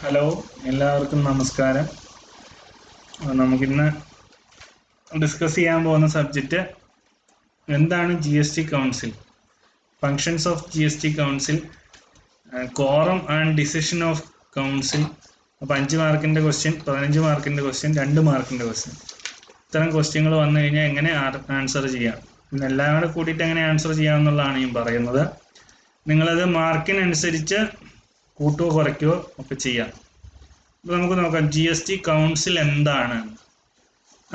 Hello, എല്ലാവർക്കും നമസ്കാരം. നമുക്കിന്ന് ഡിസ്കസ് ചെയ്യാൻ പോകുന്ന സബ്ജക്റ്റ് എന്താണ് G S T council, functions of G S T council, quorum and decision of council. അപ്പോൾ 5 മാർക്കിൻ്റെ ക്വസ്റ്റ്യൻ, 15 മാർക്കിൻ്റെ ക്വസ്റ്റ്യൻ, 2 മാർക്കിൻ്റെ ക്വസ്റ്റ്യൻ. ഇത്തരം ക്വസ്റ്റ്യങ്ങൾ വന്നു കഴിഞ്ഞാൽ എങ്ങനെ ആൻസർ ചെയ്യാം, എല്ലാം കൂടെ കൂട്ടിയിട്ട് എങ്ങനെ ആൻസർ ചെയ്യാമെന്നുള്ളതാണ് ഞാൻ പറയുന്നത്. നിങ്ങളത് മാർക്കിനനുസരിച്ച് കൂട്ടുകയോ കുറയ്ക്കുകയോ ഒക്കെ ചെയ്യാം. അപ്പോൾ നമുക്ക് നോക്കാം ജി എസ് ടി കൗൺസിൽ എന്താണ്.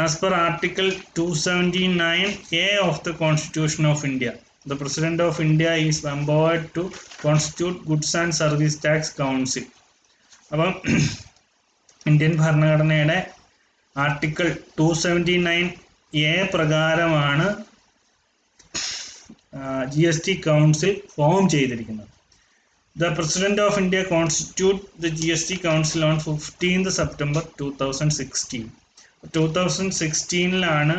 As per article 279A of the Constitution of India, the President of India is empowered to constitute Goods and Service Tax Council. അപ്പം ഇന്ത്യൻ ഭരണഘടനയുടെ ആർട്ടിക്കിൾ 279A പ്രകാരമാണ് G S T council form ചെയ്തിരിക്കുന്നത്. The President of India constituted the GST Council on 15th September 2016. 2016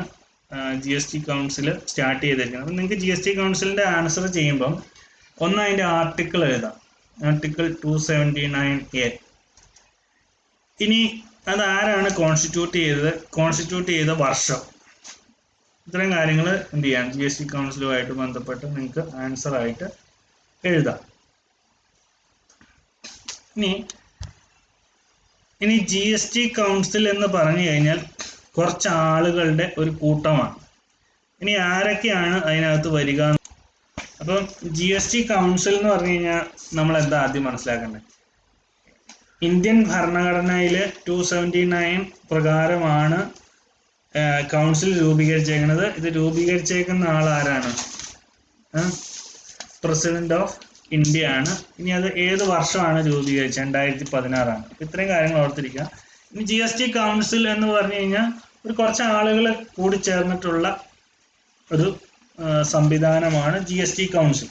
G S T council start ചെയ്തിരിക്കുന്നത്. അപ്പം നിങ്ങൾക്ക് G S T കൗൺസിലിൻ്റെ answer ചെയ്യുമ്പം ഒന്ന് അതിൻ്റെ ആർട്ടിക്കിൾ എഴുതാം, ആർട്ടിക്കിൾ 279A. ഇനി അതാരാണ് കോൺസ്റ്റിറ്റ്യൂട്ട് ചെയ്ത വർഷം, ഇത്തരം കാര്യങ്ങൾ എന്ത് ചെയ്യാം, ജി എസ് ടി കൗൺസിലുമായിട്ട് ബന്ധപ്പെട്ട് നിങ്ങൾക്ക് ആൻസറായിട്ട് എഴുതാം. ഇനി ജി എസ് ടി കൗൺസിൽ എന്ന് പറഞ്ഞു കഴിഞ്ഞാൽ കുറച്ച് ആളുകളുടെ ഒരു കൂട്ടമാണ്. ഇനി ആരൊക്കെയാണ് അതിനകത്ത് വരിക? അപ്പം ജി എസ് ടി കൗൺസിൽ എന്ന് പറഞ്ഞു കഴിഞ്ഞാൽ നമ്മൾ എന്താ ആദ്യം മനസ്സിലാക്കേണ്ടത്? ഇന്ത്യൻ ഭരണഘടനയിൽ 279 പ്രകാരമാണ് കൗൺസിൽ രൂപീകരിച്ചേക്കുന്നത്. ഇത് രൂപീകരിച്ചേക്കുന്ന ആൾ ആരാണ്? പ്രസിഡന്റ് ഓഫ് ഇന്ത്യ ആണ്. ഇനി അത് ഏത് വർഷമാണ് രൂപീകരിച്ചത്? 2016. ഇത്രയും കാര്യങ്ങൾ ഓർത്തിരിക്കുക. ഇനി ജി എസ് ടി കൗൺസിൽ എന്ന് പറഞ്ഞു കഴിഞ്ഞാൽ ഒരു കുറച്ച് ആളുകൾ കൂടി ചേർന്നിട്ടുള്ള ഒരു സംവിധാനമാണ് ജി എസ് ടി കൗൺസിൽ.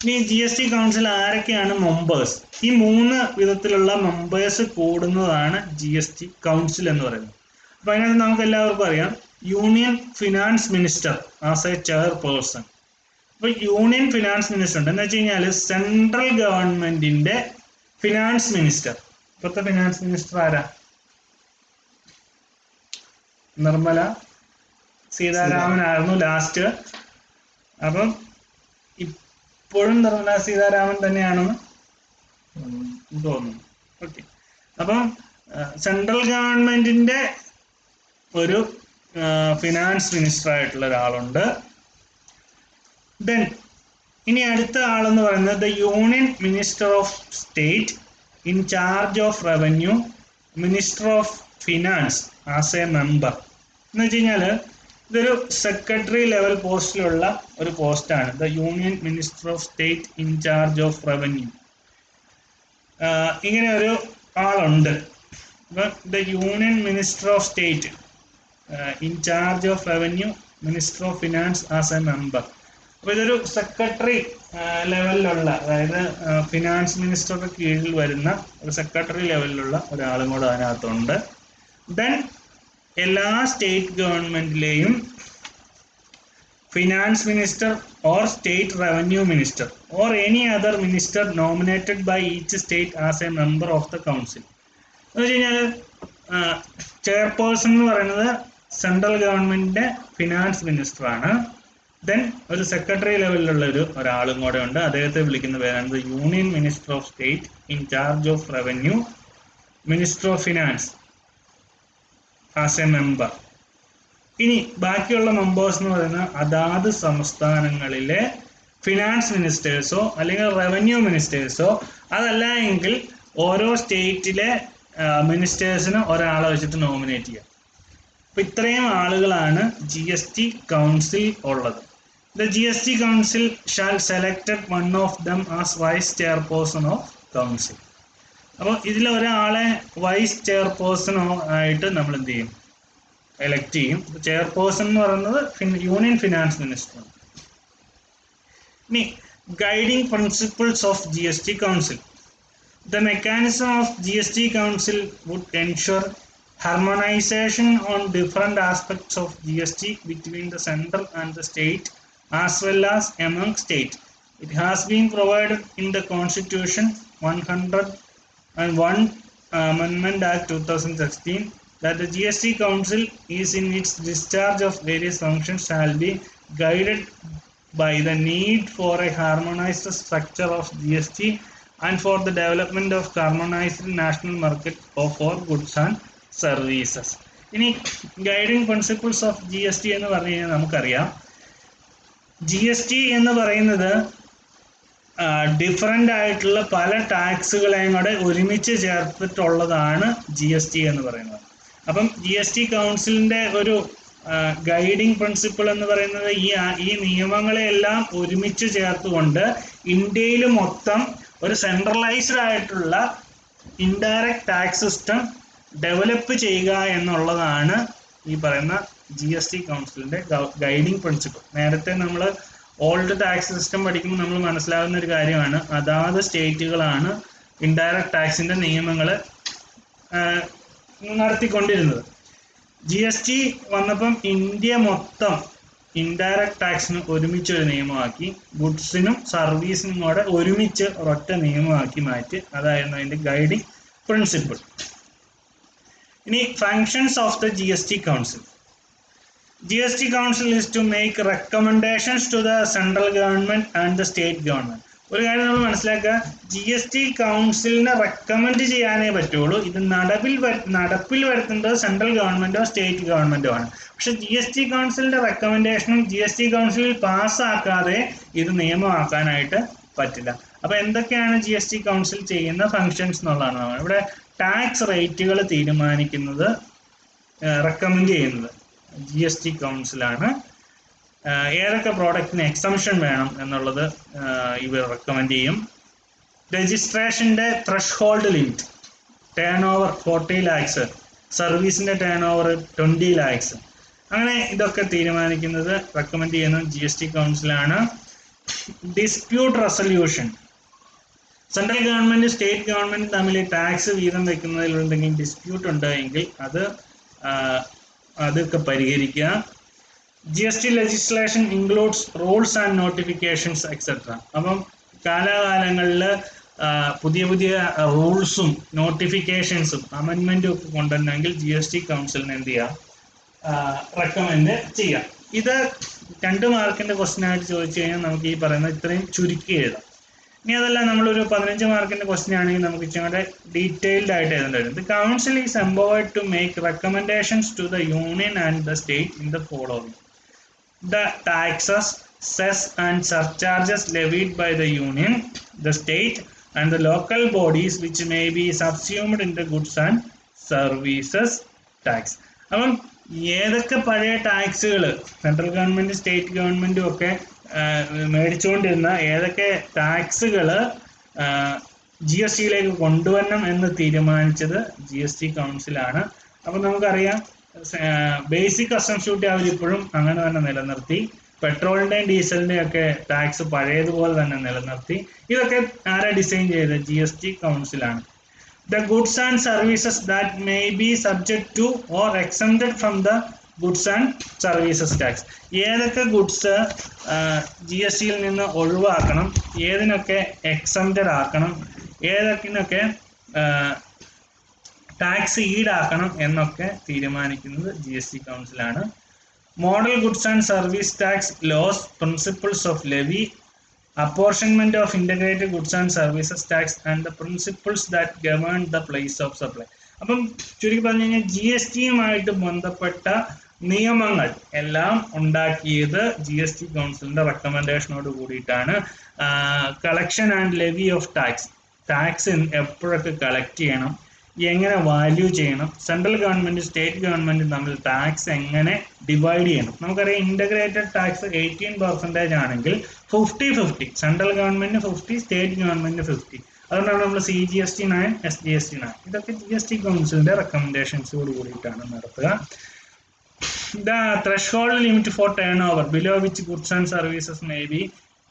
ഇനി ജി എസ് ടി കൗൺസിൽ ആരൊക്കെയാണ് മെമ്പേഴ്സ്? ഈ 3 വിധത്തിലുള്ള മെമ്പേഴ്സ് കൂടുന്നതാണ് ജി എസ് ടി കൗൺസിൽ എന്ന് പറയുന്നത്. അപ്പോൾ അതിനകത്ത് നമുക്ക് എല്ലാവർക്കും അറിയാം, union finance minister as a chairperson. അപ്പോൾ യൂണിയൻ ഫിനാൻസ് മിനിസ്റ്റർ ഉണ്ട് എന്ന് വെച്ച് കഴിഞ്ഞാൽ സെൻട്രൽ ഗവൺമെന്റിന്റെ ഫിനാൻസ് മിനിസ്റ്റർ. ഇപ്പോഴത്തെ ഫിനാൻസ് മിനിസ്റ്റർ ആരാ? നിർമ്മല സീതാരാമൻ ആയിരുന്നു ലാസ്റ്റ്. അപ്പം ഇപ്പോഴും നിർമ്മല സീതാരാമൻ തന്നെയാണെന്ന് തോന്നുന്നു. ഓക്കെ. അപ്പം സെൻട്രൽ ഗവൺമെന്റിന്റെ ഒരു ഫിനാൻസ് മിനിസ്റ്റർ ആയിട്ടുള്ള ഒരാളുണ്ട്. ദെൻ ഇനി അടുത്ത ആളെന്ന് പറയുന്നത് the union minister of state in charge of revenue, minister of finance as a member. എന്ന് വെച്ച് കഴിഞ്ഞാൽ ഇതൊരു സെക്രട്ടറി ലെവൽ പോസ്റ്റിലുള്ള ഒരു പോസ്റ്റാണ്. The union minister of state in charge of revenue. ഇങ്ങനെ ഒരു ആളുണ്ട്. The union minister of state in charge of revenue, minister of finance as a member. അപ്പോൾ ഇതൊരു സെക്രട്ടറി ലെവലിലുള്ള, അതായത് ഫിനാൻസ് മിനിസ്റ്ററുടെ കീഴിൽ വരുന്ന ഒരു സെക്രട്ടറി ലെവലിലുള്ള ഒരാളും കൂടെ അതിനകത്തുണ്ട്. ദെൻ എല്ലാ സ്റ്റേറ്റ് ഗവൺമെന്റിലെയും finance minister or state revenue minister or any other minister nominated by each state as a member of the council. എന്ന് വെച്ച് കഴിഞ്ഞാൽ ചെയർപേഴ്സൺ എന്ന് പറയുന്നത് സെൻട്രൽ ഗവൺമെന്റിന്റെ ഫിനാൻസ് മിനിസ്റ്ററാണ്. ദെൻ ഒരു സെക്രട്ടറി ലെവലിലുള്ള ഒരാളും കൂടെ ഉണ്ട്. അദ്ദേഹത്തെ വിളിക്കുന്ന പേരാണ് union minister of state in charge of revenue, minister of finance as a member. ഇനി ബാക്കിയുള്ള മെമ്പേഴ്സ് എന്ന് പറയുന്നത് അതാത് സംസ്ഥാനങ്ങളിലെ ഫിനാൻസ് മിനിസ്റ്റേഴ്സോ അല്ലെങ്കിൽ റവന്യൂ മിനിസ്റ്റേഴ്സോ, അതല്ല എങ്കിൽ ഓരോ സ്റ്റേറ്റിലെ മിനിസ്റ്റേഴ്സിന് ഒരാളെ വെച്ചിട്ട് നോമിനേറ്റ് ചെയ്യാം. അപ്പോൾ ഇത്രയും ആളുകളാണ് ജി എസ് ടി കൗൺസിൽ ഉള്ളത്. The GST Council shall select one of them as vice chairperson of council. അപ്പോൾ ഇതിൽ ഒരാളെ വൈസ് ചെയർപേഴ്സണോ ആയിട്ട് നമ്മൾ എന്ത് ചെയ്യും? എലക്ട് ചെയ്യും. ചെയർപേഴ്സൺ എന്ന് പറയുന്നത് യൂണിയൻ ഫിനാൻസ് മിനിസ്റ്റർ. ഇനി guiding principles of G S T council. The mechanism of GST Council would ensure harmonization on different aspects of GST between the central and the state as well as among states. It has been provided in the Constitution 101 Amendment Act 2016 that the GST Council is in its discharge of various functions shall be guided by the need for a harmonized structure of GST and for the development of harmonized national market for goods and services. ഇനി guiding principles of GST എന്ന് പറഞ്ഞു കഴിഞ്ഞാൽ നമുക്കറിയാം, GST എന്ന് പറയുന്നത് different ആയിട്ടുള്ള പല ടാക്സുകളെയും കൂടെ ഒരുമിച്ച് ചേർത്തിട്ടുള്ളതാണ് GST എന്ന് പറയുന്നത്. അപ്പം GST കൗൺസിലിൻ്റെ ഒരു ഗൈഡിംഗ് പ്രിൻസിപ്പിൾ എന്ന് പറയുന്നത് ഈ നിയമങ്ങളെല്ലാം ഒരുമിച്ച് ചേർത്തുകൊണ്ട് ഇന്ത്യയിൽ മൊത്തം ഒരു സെൻട്രലൈസ്ഡ് ആയിട്ടുള്ള ഇൻഡയറക്റ്റ് ടാക്സ് സിസ്റ്റം ഡെവലപ്പ് ചെയ്യുക എന്നുള്ളതാണ് ഈ പറയുന്ന GST കൗൺസിലിൻ്റെ ഗൈഡിംഗ് പ്രിൻസിപ്പിൾ. നേരത്തെ നമ്മൾ ഓൾഡ് ടാക്സ് സിസ്റ്റം പഠിക്കുമ്പോൾ നമ്മൾ മനസ്സിലാകുന്ന ഒരു കാര്യമാണ്, അതാത് സ്റ്റേറ്റുകളാണ് ഇൻഡയറക്റ്റ് ടാക്സിൻ്റെ നിയമങ്ങൾ നടത്തിക്കൊണ്ടിരുന്നത്. GST വന്നപ്പം ഇന്ത്യ മൊത്തം ഇൻഡയറക്റ്റ് ടാക്സിന് ഒരുമിച്ചൊരു നിയമമാക്കി, ഗുഡ്സിനും സർവീസിനും കൂടെ ഒരുമിച്ച് ഒരൊറ്റ നിയമമാക്കി മാറ്റി. അതായിരുന്നു അതിൻ്റെ ഗൈഡിംഗ് പ്രിൻസിപ്പിൾ. ഇനി functions of the GST council. GST Council is to make recommendations to the central government and the state government. ഒരു കാര്യം നമ്മൾ മനസ്സിലാക്കുക, GST കൗൺസിലിനെ റെക്കമെൻഡ് ചെയ്യാനേ പറ്റുള്ളൂ. ഇത് നടപ്പിൽ വരുത്തേണ്ടത് സെൻട്രൽ ഗവൺമെൻറ്റോ സ്റ്റേറ്റ് ഗവൺമെൻറ്റോ ആണ്. പക്ഷെ GST കൗൺസിലിൻ്റെ റെക്കമെൻഡേഷനും GST കൗൺസിലിൽ പാസ്സാക്കാതെ ഇത് നിയമമാക്കാനായിട്ട് പറ്റില്ല. അപ്പോൾ എന്തൊക്കെയാണ് GST കൗൺസിൽ ചെയ്യുന്ന ഫങ്ഷൻസ് എന്നുള്ളതാണ് നമ്മൾ ഇവിടെ. ടാക്സ് റേറ്റുകൾ തീരുമാനിക്കുന്നത്, റെക്കമെൻഡ് ചെയ്യുന്നത് GST കൗൺസിലാണ്. ഏതൊക്കെ പ്രോഡക്റ്റിന് എക്സംഷൻ വേണം എന്നുള്ളത് ഇവർ റെക്കമെൻഡ് ചെയ്യും. രജിസ്ട്രേഷൻ്റെ threshold limit, turnover 40 lakhs, സർവീസിൻ്റെ ടേൺ ഓവർ 20 lakhs, അങ്ങനെ ഇതൊക്കെ തീരുമാനിക്കുന്നത്, റെക്കമെൻഡ് ചെയ്യുന്നത് GST കൗൺസിലാണ്. Dispute resolution, central government state government തമ്മിൽ ടാക്സ് വീതം വയ്ക്കുന്നതിൽ എന്തെങ്കിലും ഡിസ്പ്യൂട്ട് ഉണ്ടെങ്കിൽ അതൊക്കെ പരിഹരിക്കുക. GST legislation includes rules and notifications etc. അപ്പം കാലാകാലങ്ങളിൽ പുതിയ റൂൾസും നോട്ടിഫിക്കേഷൻസും അമെൻമെൻറ്റും ഒക്കെ കൊണ്ടുവരണമെങ്കിൽ GST കൗൺസിലിന് എന്ത് ചെയ്യാം, റെക്കമെൻഡ് ചെയ്യാം. ഇത് 2 മാർക്കിൻ്റെ ക്വസ്റ്റ്യൻ ആയിട്ട് ചോദിച്ചു കഴിഞ്ഞാൽ നമുക്ക് ഈ പറയുന്നത് ഇത്രയും ചുരുക്കി എഴുതാം. ഇനി അതല്ല നമ്മളൊരു 15 മാർക്കിൻ്റെ ക്വസ്റ്റ്യൻ ആണെങ്കിൽ നമുക്ക് ഇച്ചിരി ഡീറ്റെയിൽഡ് ആയിട്ട് എഴുതേണ്ടി വരും. The council is empowered to make recommendations to the union and the state in the following: the taxes, cess and surcharges levied by the union, the state and the local bodies which may be subsumed in the goods and services tax. അപ്പം ഏതൊക്കെ പഴയ ടാക്സുകൾ central government state ഗവൺമെൻറ്റും ഒക്കെ മേടിച്ചുകൊണ്ടിരുന്ന ഏതൊക്കെ ടാക്സുകൾ GSTയിലേക്ക് കൊണ്ടുവരണം എന്ന് തീരുമാനിച്ചത് GST കൗൺസിലാണ്. അപ്പം നമുക്കറിയാം, ബേസിക് കസ്റ്റംസ് ഡ്യൂട്ടി അവരിപ്പോഴും അങ്ങനെ തന്നെ നിലനിർത്തി. പെട്രോളിൻ്റെയും ഡീസലിൻ്റെയും ഒക്കെ ടാക്സ് പഴയതുപോലെ തന്നെ നിലനിർത്തി. ഇതൊക്കെ ആരാ ഡിസൈൻ ചെയ്തത്? GST കൗൺസിലാണ്. The goods and services that may be subject to or exempted from the goods and services tax. ഏതൊക്കെ ഗുഡ്സ് GSTയിൽ നിന്ന് ഒഴിവാക്കണം, ഏതിനൊക്കെ എക്സംപ്റ്റഡ് ആക്കണം, ഏതൊക്കെ ടാക്സ് ഈടാക്കണം എന്നൊക്കെ തീരുമാനിക്കുന്നത് GST കൗൺസിലാണ്. Model goods and service tax laws, principles of levy, apportionment of integrated goods and services tax and the principles that govern the place of supply. അപ്പം ചുരുക്കി പറഞ്ഞു കഴിഞ്ഞാൽ GSTയുമായിട്ട് ബന്ധപ്പെട്ട നിയമങ്ങൾ എല്ലാം ഉണ്ടാക്കിയത് GST കൗൺസിലിന്റെ റെക്കമെൻഡേഷനോട് കൂടിയിട്ടാണ്. Collection and levy of tax എപ്പോഴൊക്കെ കളക്ട് ചെയ്യണം, എങ്ങനെ വാല്യൂ ചെയ്യണം, സെൻട്രൽ ഗവൺമെൻറ് സ്റ്റേറ്റ് ഗവൺമെൻറ്റും തമ്മിൽ ടാക്സ് എങ്ങനെ ഡിവൈഡ് ചെയ്യണം. നമുക്കറിയാം, ഇൻ്റഗ്രേറ്റഡ് ടാക്സ് 18% ആണെങ്കിൽ 50-50, സെൻട്രൽ ഗവൺമെൻറ് 50, സ്റ്റേറ്റ് ഗവൺമെൻറ് 50. അതുകൊണ്ടാണ് നമ്മൾ CGST 9, SGST 9 ഇതൊക്കെ GST കൗൺസിലിൻ്റെ റെക്കമെൻഡേഷൻസോട് കൂടിയിട്ടാണ് നടത്തുക. The threshold limit for turnover below which goods and services may be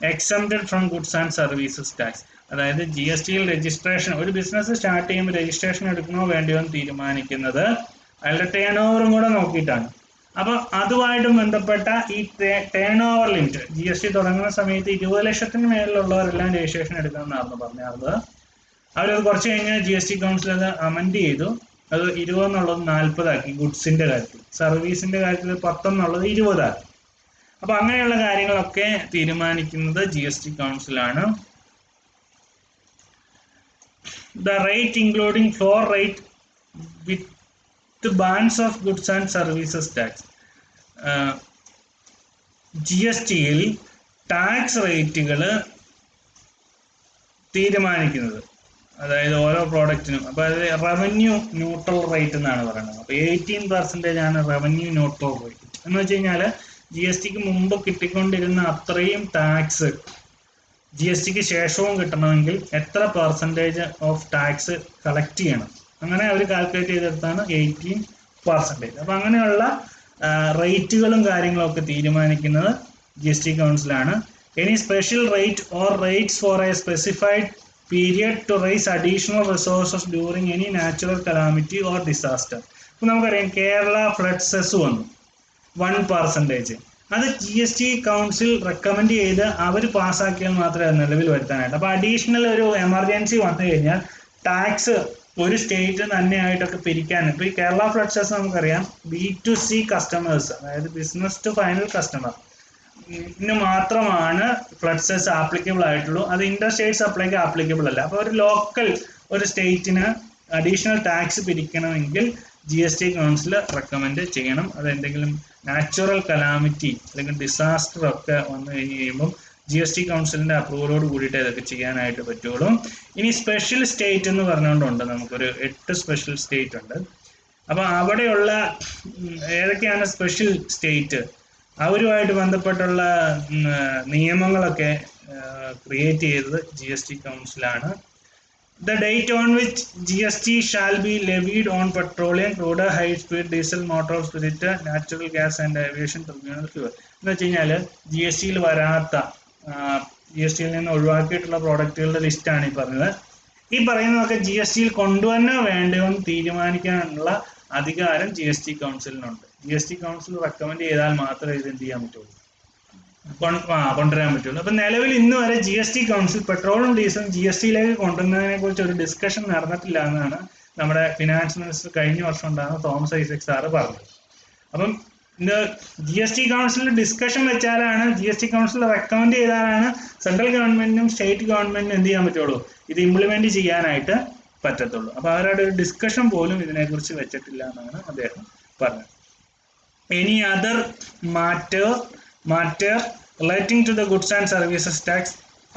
exempted from goods and services tax. അതായത് GSTയിൽ രജിസ്ട്രേഷൻ, ഒരു ബിസിനസ് സ്റ്റാർട്ട് ചെയ്യുമ്പോൾ രജിസ്ട്രേഷൻ എടുക്കണോ വേണ്ടിയോ എന്ന് തീരുമാനിക്കുന്നത് അയാളുടെ ടേൺ ഓവറും കൂടെ നോക്കിയിട്ടാണ്. അപ്പോൾ അതുമായിട്ട് ബന്ധപ്പെട്ട ഈ ടേൺ ഓവർ ലിമിറ്റ് GST തുടങ്ങുന്ന സമയത്ത് 20 ലക്ഷത്തിന് മേലിലുള്ളവരെല്ലാം രജിസ്ട്രേഷൻ എടുക്കണമെന്നായിരുന്നു പറഞ്ഞത്. അവരത് കുറച്ച് കഴിഞ്ഞാൽ GST കൗൺസിൽ അത് അമെൻഡ് ചെയ്തു. അത് 20 എന്നുള്ളത് 40 ആക്കി ഗുഡ്സിന്റെ കാര്യത്തിൽ. സർവീസിന്റെ കാര്യത്തിൽ 10 എന്നുള്ളത് 20 ആക്കി. അപ്പൊ അങ്ങനെയുള്ള കാര്യങ്ങളൊക്കെ തീരുമാനിക്കുന്നത് GST കൗൺസിലാണ്. The rate including floor rate with the bands of goods and services tax. GST-യിൽ ടാക്സ് റേറ്റുകൾ തീരുമാനിക്കുന്നത്, അതായത് ഓരോ പ്രോഡക്റ്റിനും. അപ്പോൾ അത് റവന്യൂ ന്യൂട്രൽ റേറ്റ് എന്നാണ് പറയുന്നത്. അപ്പോൾ 18% ആണ് റവന്യൂ ന്യൂട്രൽ റേറ്റ്. എന്ന് വെച്ച് കഴിഞ്ഞാൽ GSTക്ക് മുമ്പ് കിട്ടിക്കൊണ്ടിരുന്ന അത്രയും ടാക്സ് GSTക്ക് ശേഷവും കിട്ടണമെങ്കിൽ എത്ര പെർസെൻറ്റേജ് ഓഫ് ടാക്സ് കളക്ട് ചെയ്യണം, അങ്ങനെ അവർ കാൽക്കുലേറ്റ് ചെയ്തെടുത്താണ് 18%. അപ്പം അങ്ങനെയുള്ള റേറ്റുകളും കാര്യങ്ങളൊക്കെ തീരുമാനിക്കുന്നത് GST കൗൺസിലാണ്. Any special rate or rates for a specified period to raise additional resources during any natural calamity or disaster. ഇപ്പം നമുക്കറിയാം കേരള ഫ്ലഡ് സെസ് വന്നു 1%. അത് GST കൗൺസിൽ റെക്കമെൻഡ് ചെയ്ത് അവർ പാസ്സാക്കിയാൽ മാത്രമേ അത് നിലവിൽ വരുത്താനായിട്ട്. അപ്പോൾ അഡീഷണൽ ഒരു എമർജൻസി വന്നു കഴിഞ്ഞാൽ ടാക്സ് ഒരു സ്റ്റേറ്റ് തന്നെയായിട്ടൊക്കെ പിരിക്കാൻ. ഇപ്പോൾ ഈ കേരള ഫ്ലഡ് സെസ് നമുക്കറിയാം B2C കസ്റ്റമേഴ്സ്, അതായത് ബിസിനസ് ടു ഫൈനൽ കസ്റ്റമർ മാത്രമാണ് ഫ്ലഡ് സെസ് ആപ്ലിക്കബിൾ ആയിട്ടുള്ളൂ. അത് ഇന്റർ സ്റ്റേറ്റ് സപ്ലൈക്ക് ആപ്ലിക്കബിൾ അല്ല. അപ്പോൾ ഒരു ലോക്കൽ ഒരു സ്റ്റേറ്റിന് അഡീഷണൽ ടാക്സ് പിരിക്കണമെങ്കിൽ GST കൗൺസിൽ റെക്കമെൻഡ് ചെയ്യണം. അതെന്തെങ്കിലും നാച്ചുറൽ കലാമിറ്റി അല്ലെങ്കിൽ ഡിസാസ്റ്റർ ഒക്കെ വന്നു കഴിഞ്ഞ് കഴിയുമ്പം GST കൗൺസിലിന്റെ അപ്രൂവലോട് കൂടിയിട്ട് ഇതൊക്കെ ചെയ്യാനായിട്ട് പറ്റുള്ളൂ. ഇനി സ്പെഷ്യൽ സ്റ്റേറ്റ് എന്ന് പറഞ്ഞുകൊണ്ടുണ്ട്, നമുക്കൊരു 8 സ്പെഷ്യൽ സ്റ്റേറ്റ് ഉണ്ട്. അപ്പൊ അവിടെയുള്ള ഏതൊക്കെയാണ് സ്പെഷ്യൽ സ്റ്റേറ്റ്, അവരുമായിട്ട് ബന്ധപ്പെട്ടുള്ള നിയമങ്ങളൊക്കെ ക്രിയേറ്റ് ചെയ്തത് GST കൗൺസിലാണ്. The date on which GST shall be levied on petroleum, crude, high-speed diesel, motor spirit, natural gas and aviation terminal fuel. എന്ന് വെച്ച് കഴിഞ്ഞാൽ GSTയിൽ വരാത്ത, GSTയിൽ നിന്ന് ഒഴിവാക്കിയിട്ടുള്ള പ്രോഡക്റ്റുകളുടെ ലിസ്റ്റാണ് ഈ പറഞ്ഞത്. ഈ പറയുന്നതൊക്കെ GSTയിൽ കൊണ്ടുവന്നോ വേണ്ടയോ എന്ന് തീരുമാനിക്കാനുള്ള അധികാരം GST കൗൺസിലിനുണ്ട്. GST കൗൺസിൽ റെക്കമെൻഡ് ചെയ്താൽ മാത്രമേ ഇത് എന്ത് ചെയ്യാൻ പറ്റുള്ളൂ, കൊണ്ടുവരാൻ പറ്റുള്ളൂ. അപ്പൊ നിലവിൽ ഇന്ന് വരെ GST കൗൺസിൽ പെട്രോളും ഡീസലും GSTയിലേക്ക് കൊണ്ടുവന്നതിനെ കുറിച്ച് ഒരു ഡിസ്കഷൻ നടന്നിട്ടില്ല എന്നാണ് നമ്മുടെ ഫിനാൻസ് മിനിസ്റ്റർ കഴിഞ്ഞ വർഷം ഉണ്ടാകുന്ന തോമസ് ഐസക് സാറ് പറഞ്ഞത്. അപ്പം ഇത് GST കൗൺസിലിൽ ഡിസ്കഷൻ വെച്ചാലാണ്, GST കൗൺസിൽ റെക്കമെൻഡ് ചെയ്താലാണ് സെൻട്രൽ ഗവൺമെന്റിനും സ്റ്റേറ്റ് ഗവൺമെന്റിനും എന്ത് ചെയ്യാൻ പറ്റുള്ളൂ, ഇത് ഇംപ്ലിമെന്റ് ചെയ്യാനായിട്ട് പറ്റത്തുള്ളൂ. അപ്പൊ അവരുടെ ഒരു ഡിസ്കഷൻ പോലും ഇതിനെക്കുറിച്ച് വെച്ചിട്ടില്ല എന്നാണ് അദ്ദേഹം പറഞ്ഞത്. Any other matter relating to the goods and services tax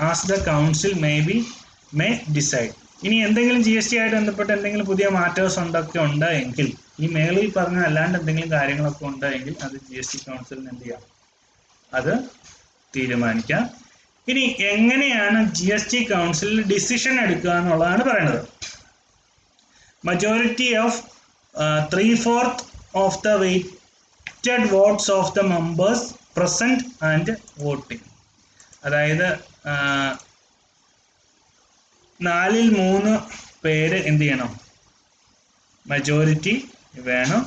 as the council may decide. ഇനി എന്തെങ്കിലും GST ആയിട്ട് ബന്ധപ്പെട്ട് എന്തെങ്കിലും പുതിയ മാറ്റേഴ്സ് ഉണ്ട് എങ്കിൽ, ഈ മേളിൽ പറഞ്ഞ അല്ലാണ്ട് എന്തെങ്കിലും കാര്യങ്ങളൊക്കെ ഉണ്ടെങ്കിൽ അത് GST കൗൺസിലിന് എന്ത് ചെയ്യാം, അത് തീരുമാനിക്കാം. ഇനി എങ്ങനെയാണ് GST കൗൺസിലിൽ ഡിസിഷൻ എടുക്കുക എന്നുള്ളതാണ് പറയുന്നത്. Majority of 3/4 of the weighted votes of the members present and voting. അതായത് 4/3 പേര് എന്ത് ചെയ്യണം, മജോറിറ്റി വേണം.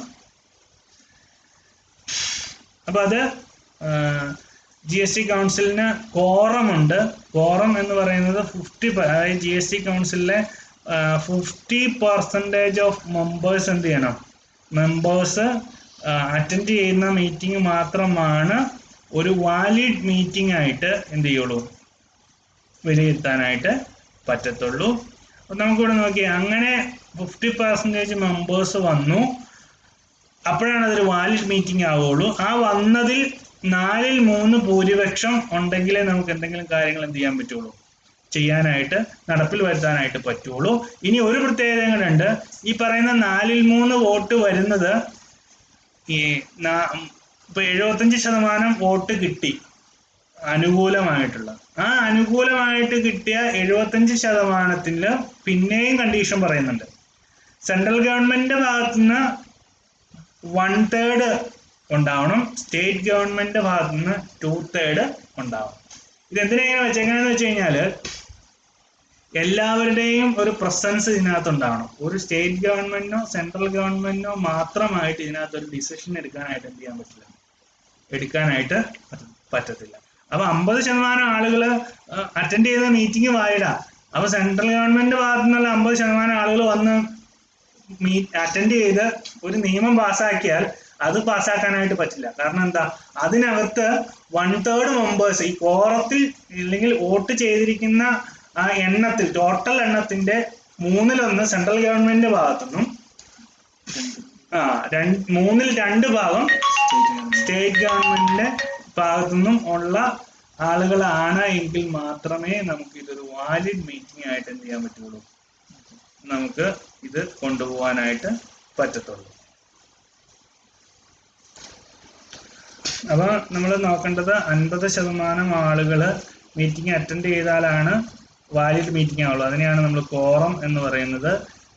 അപ്പൊ അത് GST കൗൺസിലിന് കോറം ഉണ്ട്. കോറം എന്ന് പറയുന്നത് 50, അതായത് GST കൗൺസിലിലെ 50% ഓഫ് മെമ്പേഴ്സ് എന്ത് ചെയ്യണം, മെമ്പേഴ്സ് അറ്റൻഡ് ചെയ്യുന്ന മീറ്റിംഗ് മാത്രമാണ് ഒരു വാലിഡ് മീറ്റിംഗ് ആയിട്ട് എന്ത് ചെയ്യുള്ളൂ, വിലയിരുത്താനായിട്ട് പറ്റത്തുള്ളൂ. അപ്പം നമുക്കിവിടെ നോക്കിയാൽ അങ്ങനെ 50% മെമ്പേഴ്സ് വന്നു, അപ്പോഴാണ് അതൊരു വാലിഡ് മീറ്റിംഗ് ആവുള്ളൂ. ആ വന്നതിൽ 4/3 ഭൂരിപക്ഷം ഉണ്ടെങ്കിലേ നമുക്ക് എന്തെങ്കിലും കാര്യങ്ങൾ എന്ത് ചെയ്യാൻ പറ്റുള്ളൂ, ചെയ്യാനായിട്ട്, നടപ്പിൽ വരുത്താനായിട്ട് പറ്റുള്ളൂ. ഇനി ഒരു പ്രത്യേകത കൂടെ, ഈ പറയുന്ന 4/3 വോട്ട് വരുന്നത് ഇപ്പൊ 75% വോട്ട് കിട്ടി അനുകൂലമായിട്ടുള്ള, ആ അനുകൂലമായിട്ട് കിട്ടിയ 75% പിന്നെയും കണ്ടീഷൻ പറയുന്നുണ്ട്. സെൻട്രൽ ഗവൺമെന്റിന്റെ ഭാഗത്തുനിന്ന് 1/3 ഉണ്ടാവണം, സ്റ്റേറ്റ് ഗവൺമെന്റിന്റെ ഭാഗത്തുനിന്ന് 2/3 ഉണ്ടാവണം. ഇതെന്തിനാണ് വെച്ചെങ്ങനെയെന്ന് വെച്ച് കഴിഞ്ഞാല് എല്ലാവരുടെയും ഒരു പ്രസൻസ് ഇതിനകത്ത് ഉണ്ടാവണം. ഒരു സ്റ്റേറ്റ് ഗവൺമെന്റിനോ സെൻട്രൽ ഗവൺമെന്റിനോ മാത്രമായിട്ട് ഇതിനകത്ത് ഒരു ഡിസിഷൻ എടുക്കാനായിട്ട് എന്ത് ചെയ്യാൻ പറ്റില്ല, എടുക്കാനായിട്ട് പറ്റത്തില്ല. അപ്പൊ 50% ആളുകൾ അറ്റൻഡ് ചെയ്ത മീറ്റിംഗ് വായിടാ, അപ്പൊ സെൻട്രൽ ഗവൺമെന്റ് ഭാഗത്തു നിന്നുള്ള 50% ആളുകൾ വന്ന് അറ്റൻഡ് ചെയ്ത് ഒരു നിയമം പാസ്സാക്കിയാൽ അത് പാസ്സാക്കാനായിട്ട് പറ്റില്ല. കാരണം എന്താ, അതിനകത്ത് 1/3 മെമ്പേഴ്സ് ഈ കോറത്തിൽ അല്ലെങ്കിൽ വോട്ട് ചെയ്തിരിക്കുന്ന ആ എണ്ണത്തിൽ, ടോട്ടൽ എണ്ണത്തിന്റെ 1/3 സെൻട്രൽ ഗവൺമെന്റ് ഭാഗത്തുനിന്നും 2/3 ഭാഗം സ്റ്റേറ്റ് ഗവൺമെന്റിന്റെ ഭാഗത്തുനിന്നും ഉള്ള ആളുകളാണ് എങ്കിൽ മാത്രമേ നമുക്ക് ഇതൊരു വാലിഡ് മീറ്റിംഗ് ആയിട്ട് എന്ത് ചെയ്യാൻ പറ്റുള്ളൂ, നമുക്ക് ഇത് കൊണ്ടുപോകാനായിട്ട് പറ്റത്തുള്ളൂ. അപ്പൊ നമ്മൾ നോക്കേണ്ടത് 50% ആളുകൾ മീറ്റിംഗ് അറ്റൻഡ് ചെയ്താലാണ് വാലിഡ് മീറ്റിംഗ് ആവുള്ളൂ. അതിനെയാണ് നമ്മൾ കോറം എന്ന് പറയുന്നത്.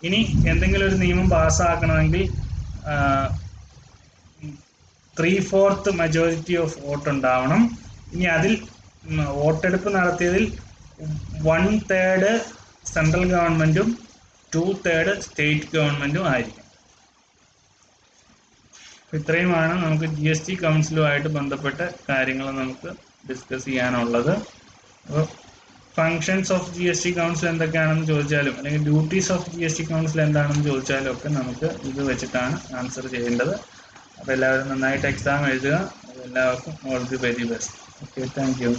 ഇനി എന്തെങ്കിലും ഒരു നിയമം പാസ്സാക്കണമെങ്കിൽ 3/4 മെജോറിറ്റി ഓഫ് വോട്ട് ഉണ്ടാവണം. ഇനി അതിൽ വോട്ടെടുപ്പ് നടത്തിയതിൽ 1/3 സെൻട്രൽ ഗവൺമെന്റും 2/3 സ്റ്റേറ്റ് ഗവൺമെന്റും ആയിരിക്കും. ഇത്രയുമാണ് നമുക്ക് GST കൗൺസിലുമായിട്ട് ബന്ധപ്പെട്ട കാര്യങ്ങൾ നമുക്ക് ഡിസ്കസ് ചെയ്യാനുള്ളത്. അപ്പോൾ ഫങ്ഷൻസ് ഓഫ് GST കൗൺസിൽ എന്തൊക്കെയാണെന്ന് ചോദിച്ചാലും അല്ലെങ്കിൽ ഡ്യൂട്ടീസ് ഓഫ് GST കൗൺസിൽ എന്താണെന്ന് ചോദിച്ചാലും ഒക്കെ നമുക്ക് ഇത് വെച്ചിട്ടാണ് ആൻസർ ചെയ്യേണ്ടത്. അപ്പോൾ എല്ലാവരും നന്നായിട്ട് എക്സാം എഴുതുക. എല്ലാവർക്കും all the very best. Okay, thank you.